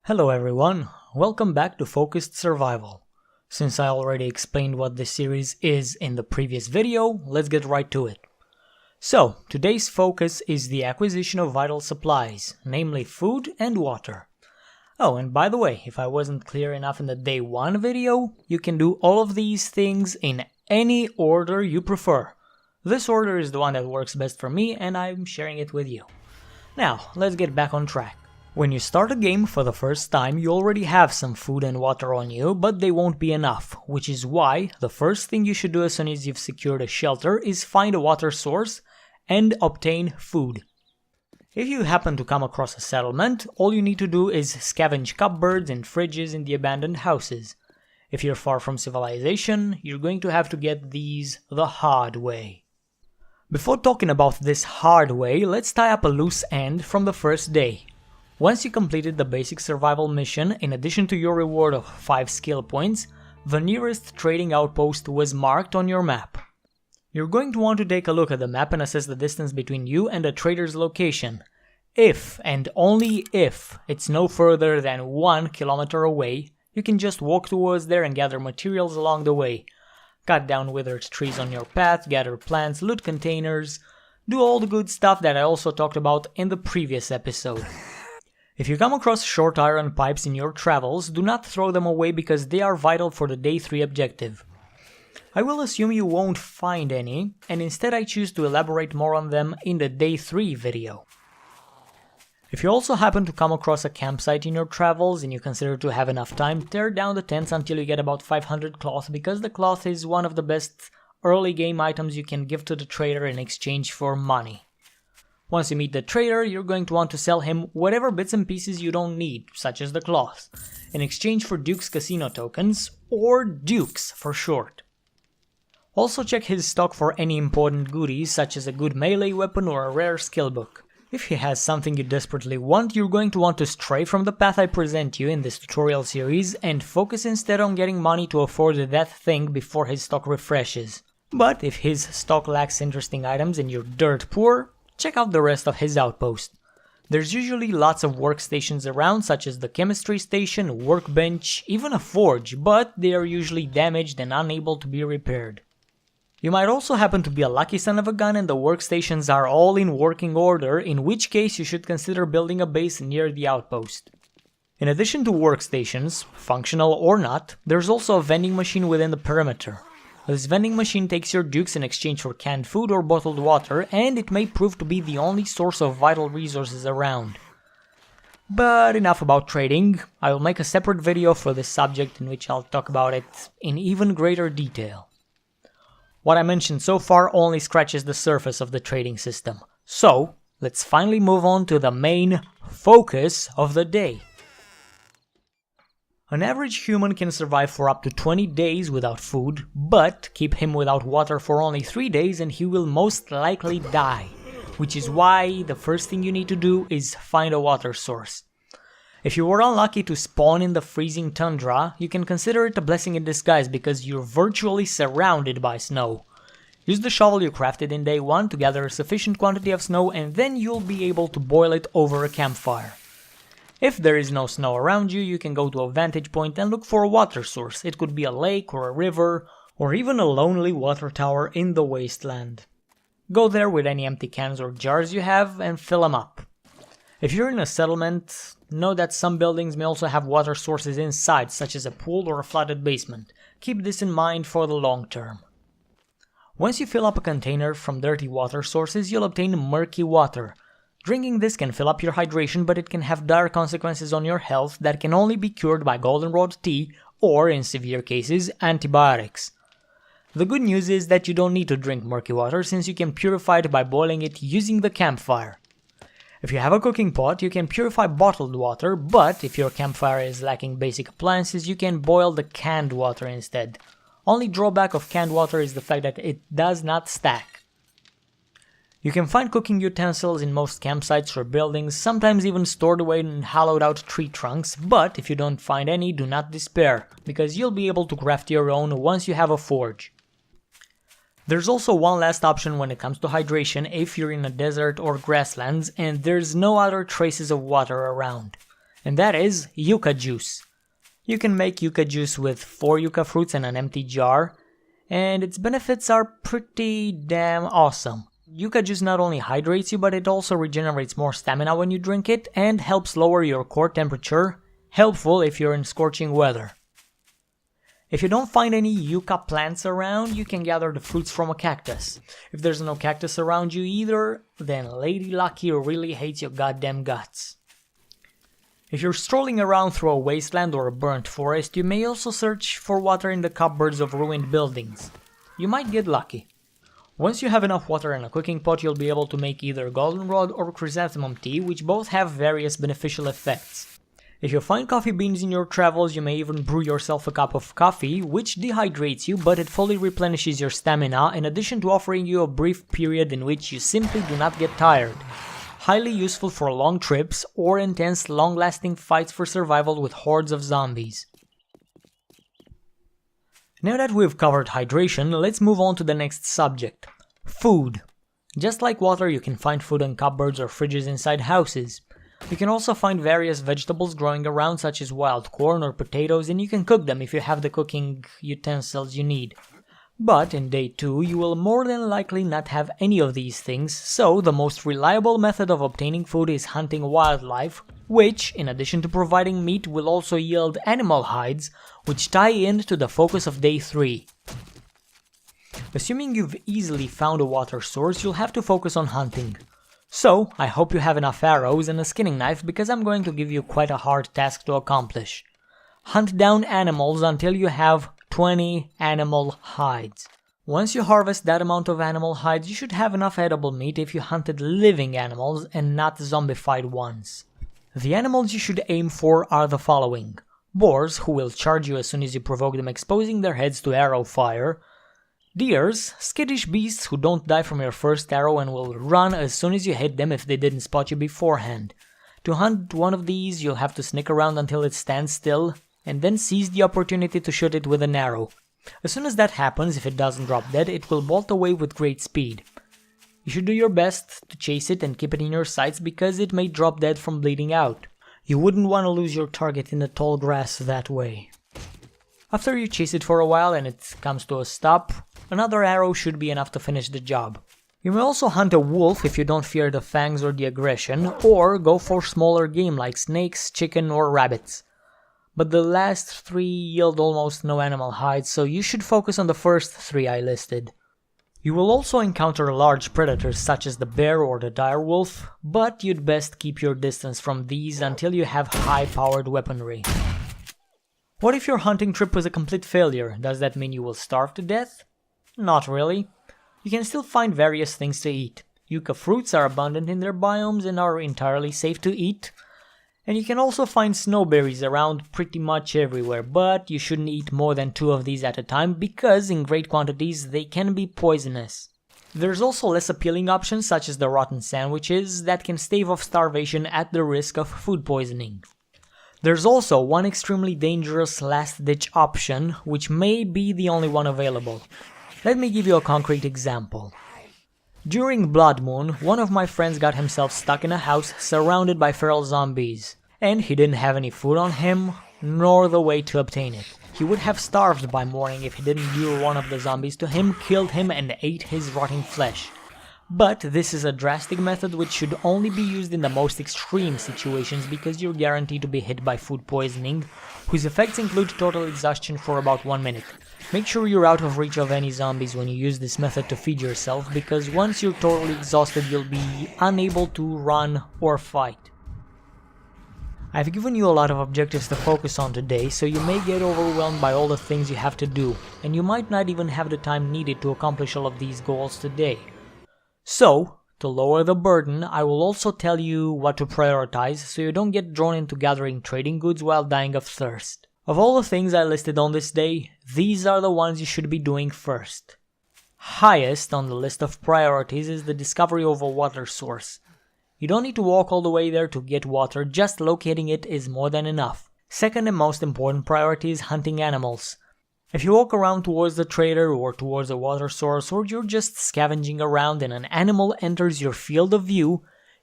Hello everyone, welcome back to Focused Survival. Since I already explained what this series is in the previous video, let's get right to it. So, today's focus is the acquisition of vital supplies, namely food and water. Oh, and by the way, if I wasn't clear enough in the day 1 video, you can do all of these things in any order you prefer. This order is the one that works best for me and I'm sharing it with you. Now, let's get back on track. When you start a game for the first time, you already have some food and water on you, but they won't be enough, which is why the first thing you should do as soon as you've secured a shelter is find a water source and obtain food. If you happen to come across a settlement, all you need to do is scavenge cupboards and fridges in the abandoned houses. If you're far from civilization, you're going to have to get these the hard way. Before talking about this hard way, let's tie up a loose end from the first day. Once you completed the basic survival mission, in addition to your reward of 5 skill points, the nearest trading outpost was marked on your map. You're going to want to take a look at the map and assess the distance between you and the trader's location. If, and only if, it's no further than 1 kilometer away, you can just walk towards there and gather materials along the way. Cut down withered trees on your path, gather plants, loot containers, do all the good stuff that I also talked about in the previous episode. If you come across short iron pipes in your travels, do not throw them away because they are vital for the day 3 objective. I will assume you won't find any, and instead I choose to elaborate more on them in the day 3 video. If you also happen to come across a campsite in your travels and you consider to have enough time, tear down the tents until you get about 500 cloth, because the cloth is one of the best early game items you can give to the trader in exchange for money. Once you meet the trader, you're going to want to sell him whatever bits and pieces you don't need, such as the cloth, in exchange for Duke's Casino tokens, or Dukes for short. Also check his stock for any important goodies, such as a good melee weapon or a rare skill book. If he has something you desperately want, you're going to want to stray from the path I present you in this tutorial series and focus instead on getting money to afford that thing before his stock refreshes. But if his stock lacks interesting items and you're dirt poor, check out the rest of his outpost. There's usually lots of workstations around, such as the chemistry station, workbench, even a forge, but they are usually damaged and unable to be repaired. You might also happen to be a lucky son of a gun and the workstations are all in working order, in which case you should consider building a base near the outpost. In addition to workstations, functional or not, there's also a vending machine within the perimeter. This vending machine takes your dukes in exchange for canned food or bottled water, and it may prove to be the only source of vital resources around. But enough about trading. I will make a separate video for this subject in which I'll talk about it in even greater detail. What I mentioned so far only scratches the surface of the trading system. So, let's finally move on to the main focus of the day. An average human can survive for up to 20 days without food, but keep him without water for only 3 days and he will most likely die, which is why the first thing you need to do is find a water source. If you were unlucky to spawn in the freezing tundra, you can consider it a blessing in disguise because you're virtually surrounded by snow. Use the shovel you crafted in day 1 to gather a sufficient quantity of snow and then you'll be able to boil it over a campfire. If there is no snow around you, you can go to a vantage point and look for a water source. It could be a lake or a river, or even a lonely water tower in the wasteland. Go there with any empty cans or jars you have and fill them up. If you're in a settlement, know that some buildings may also have water sources inside, such as a pool or a flooded basement. Keep this in mind for the long term. Once you fill up a container from dirty water sources, you'll obtain murky water. Drinking this can fill up your hydration, but it can have dire consequences on your health that can only be cured by goldenrod tea or, in severe cases, antibiotics. The good news is that you don't need to drink murky water since you can purify it by boiling it using the campfire. If you have a cooking pot, you can purify bottled water, but if your campfire is lacking basic appliances, you can boil the canned water instead. Only drawback of canned water is the fact that it does not stack. You can find cooking utensils in most campsites or buildings, sometimes even stored away in hollowed out tree trunks, but if you don't find any, do not despair, because you'll be able to craft your own once you have a forge. There's also one last option when it comes to hydration if you're in a desert or grasslands and there's no other traces of water around. and that is yucca juice. You can make yucca juice with 4 yucca fruits in an empty jar, and its benefits are pretty damn awesome. Yucca juice not only hydrates you, but it also regenerates more stamina when you drink it and helps lower your core temperature, helpful if you're in scorching weather. If you don't find any yucca plants around, you can gather the fruits from a cactus. If there's no cactus around you either, then Lady Lucky really hates your goddamn guts. If you're strolling around through a wasteland or a burnt forest, you may also search for water in the cupboards of ruined buildings. You might get lucky. Once you have enough water in a cooking pot, you'll be able to make either goldenrod or chrysanthemum tea, which both have various beneficial effects. If you find coffee beans in your travels, you may even brew yourself a cup of coffee, which dehydrates you, but it fully replenishes your stamina, in addition to offering you a brief period in which you simply do not get tired. Highly useful for long trips or intense, long-lasting fights for survival with hordes of zombies. Now that we've covered hydration, let's move on to the next subject. Food. Just like water, you can find food in cupboards or fridges inside houses. You can also find various vegetables growing around, such as wild corn or potatoes, and you can cook them if you have the cooking utensils you need. But in day 2, you will more than likely not have any of these things, so the most reliable method of obtaining food is hunting wildlife, which, in addition to providing meat, will also yield animal hides, which tie in to the focus of day 3. Assuming you've easily found a water source, you'll have to focus on hunting. So, I hope you have enough arrows and a skinning knife, because I'm going to give you quite a hard task to accomplish. Hunt down animals until you have 20 animal hides. Once you harvest that amount of animal hides, you should have enough edible meat if you hunted living animals and not zombified ones. The animals you should aim for are the following: boars, who will charge you as soon as you provoke them, exposing their heads to arrow fire; deers, skittish beasts who don't die from your first arrow and will run as soon as you hit them if they didn't spot you beforehand. To hunt one of these, you'll have to sneak around until it stands still, and then seize the opportunity to shoot it with an arrow. As soon as that happens, if it doesn't drop dead, it will bolt away with great speed. You should do your best to chase it and keep it in your sights, because it may drop dead from bleeding out. You wouldn't want to lose your target in the tall grass that way. After you chase it for a while and it comes to a stop, another arrow should be enough to finish the job. You may also hunt a wolf if you don't fear the fangs or the aggression, or go for smaller game like snakes, chicken, or rabbits. But the last 3 yield almost no animal hides, so you should focus on the first 3 I listed. You will also encounter large predators such as the bear or the direwolf, but you'd best keep your distance from these until you have high-powered weaponry. What if your hunting trip was a complete failure? Does that mean you will starve to death? Not really. You can still find various things to eat. Yucca fruits are abundant in their biomes and are entirely safe to eat. And you can also find snowberries around pretty much everywhere, but you shouldn't eat more than 2 of these at a time, because in great quantities they can be poisonous. There's also less appealing options such as the rotten sandwiches that can stave off starvation at the risk of food poisoning. There's also one extremely dangerous last-ditch option, which may be the only one available. Let me give you a concrete example. During Blood Moon, one of my friends got himself stuck in a house surrounded by feral zombies, and he didn't have any food on him, nor the way to obtain it. He would have starved by morning if he didn't lure one of the zombies to him, killed him, and ate his rotting flesh. But this is a drastic method which should only be used in the most extreme situations, because you're guaranteed to be hit by food poisoning, whose effects include total exhaustion for about 1 minute. Make sure you're out of reach of any zombies when you use this method to feed yourself, because once you're totally exhausted, you'll be unable to run or fight. I've given you a lot of objectives to focus on today, so you may get overwhelmed by all the things you have to do, and you might not even have the time needed to accomplish all of these goals today. So, to lower the burden, I will also tell you what to prioritize so you don't get drawn into gathering trading goods while dying of thirst. Of all the things I listed on this day, these are the ones you should be doing first. Highest on the list of priorities is the discovery of a water source. You don't need to walk all the way there to get water, just locating it is more than enough. Second and most important priority is hunting animals. If you walk around towards the trader or towards a water source, or you're just scavenging around and an animal enters your field of view,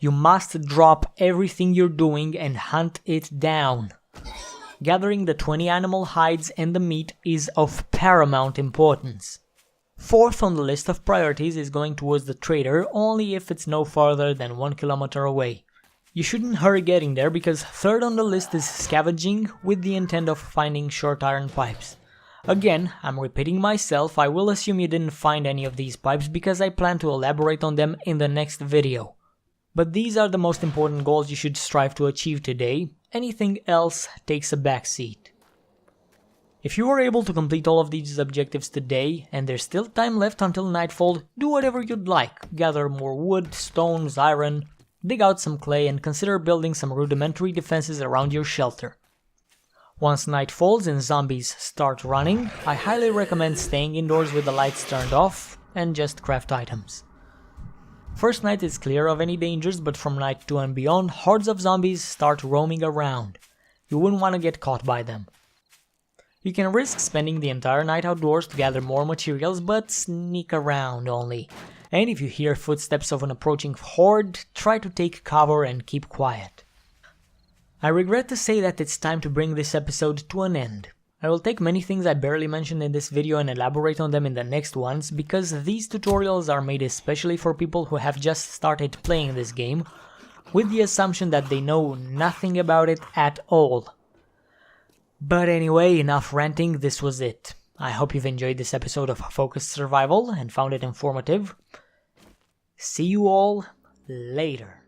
You must drop everything you're doing and hunt it down. Gathering the 20 animal hides and the meat is of paramount importance. Fourth on the list of priorities is going towards the trader, only if it's no farther than 1 kilometer away. You shouldn't hurry getting there because third on the list is scavenging with the intent of finding short iron pipes. Again, I'm repeating myself, I will assume you didn't find any of these pipes because I plan to elaborate on them in the next video. But these are the most important goals you should strive to achieve today, anything else takes a backseat. If you are able to complete all of these objectives today, and there's still time left until nightfall, do whatever you'd like. Gather more wood, stones, iron, dig out some clay and consider building some rudimentary defenses around your shelter. Once night falls and zombies start running, I highly recommend staying indoors with the lights turned off and just craft items. First night is clear of any dangers, but from night 2 and beyond, hordes of zombies start roaming around. You wouldn't want to get caught by them. You can risk spending the entire night outdoors to gather more materials, but sneak around only. And if you hear footsteps of an approaching horde, try to take cover and keep quiet. I regret to say that it's time to bring this episode to an end. I will take many things I barely mentioned in this video and elaborate on them in the next ones, because these tutorials are made especially for people who have just started playing this game, with the assumption that they know nothing about it at all. But anyway, enough ranting, this was it. I hope you've enjoyed this episode of Focused Survival and found it informative. See you all later.